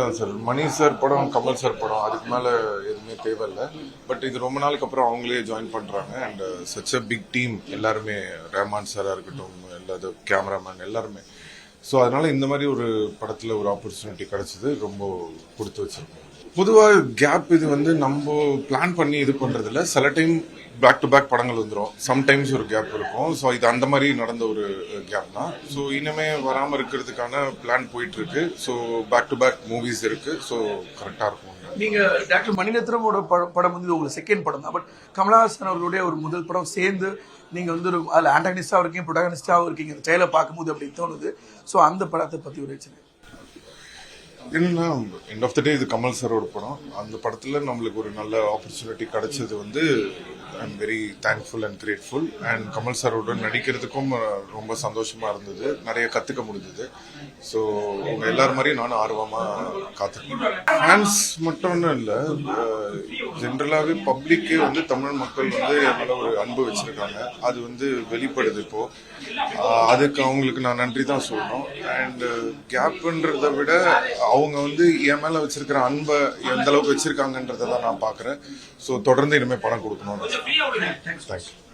தான் சார். மணி சார் படம், கமல் சார் படம், அதுக்கு மேலே எதுவுமே தேவையில்லை. பட் இது ரொம்ப நாளுக்கு அப்புறம் அவங்களே ஜாயின் பண்ணுறாங்க. And such a big team, எல்லாருமே ரஹ்மான் சாராக இருக்கட்டும், எல்லாது கேமராமேன் எல்லாருமே. ஸோ அதனால இந்த மாதிரி ஒரு படத்தில் ஒரு ஆப்பர்ச்சுனிட்டி கிடைச்சது ரொம்ப கொடுத்து வச்சிருக்கோம். பொதுவாக கேப் இது வந்து நம்ம பிளான் பண்ணி இது பண்றதில்ல. சில டைம் பேக் டு பேக் படங்கள் வந்துடும், சம்டைம்ஸ் ஒரு கேப் இருக்கும். ஸோ இது அந்த மாதிரி நடந்த ஒரு கேப் தான். ஸோ இனிமே வராமல் இருக்கிறதுக்கான பிளான் போயிட்டு இருக்கு. So back to back movies இருக்கு. ஸோ கரெக்டாக இருக்கும். நீங்க டாக்டர் மணிரத்னமோட படம் வந்து உங்களுக்கு செகண்ட் படம் தான். பட் கமலஹாசன் அவர்களுடைய ஒரு முதல் படம் சேர்ந்து நீங்க வந்து ஒரு அதில் ஆண்டகனிஸ்டாகவும் இருக்கீங்க, ப்ரொட்டாகனிஸ்டாகவும் இருக்கீங்க. இந்த ட்ரெயிலர் பார்க்கும்போது அப்படி தோணுது. ஸோ அந்த படத்தை பற்றி ஒரு வச்சு என்னன்னா, எண்ட் ஆஃப் த டே இது கமல் சாரோட படம். அந்த படத்துல நம்மளுக்கு ஒரு நல்ல ஆப்பர்ச்சுனிட்டி கிடைச்சது வந்து I am very thankful and grateful. And Kamal சாரோட நடிக்கிறதுக்கும் ரொம்ப சந்தோஷமா இருந்தது, நிறைய கத்துக்க முடிஞ்சது. ஸோ உங்க எல்லாரும் மாதிரியும் நானும் ஆர்வமா காத்துருக்கேன். ஃபேன்ஸ் மட்டும்னு இல்லை, ஜென்ரலாகவே பப்ளிக்கே வந்து தமிழ் மக்கள் வந்து என் மேல ஒரு அன்பு வச்சிருக்காங்க. அது வந்து வெளிப்படுது இப்போ. அதுக்கு அவங்களுக்கு நான் நன்றி தான் சொல்லணும். அண்ட் கேப்ன்றதை விட அவங்க வந்து என் மேல வச்சிருக்கிற அன்பை எந்த அளவுக்கு வச்சிருக்காங்கன்றதை தான் நான் பாக்குறேன். ஸோ தொடர்ந்து இனிமேல் படம் கொடுக்கணும். தேங்க்யூ.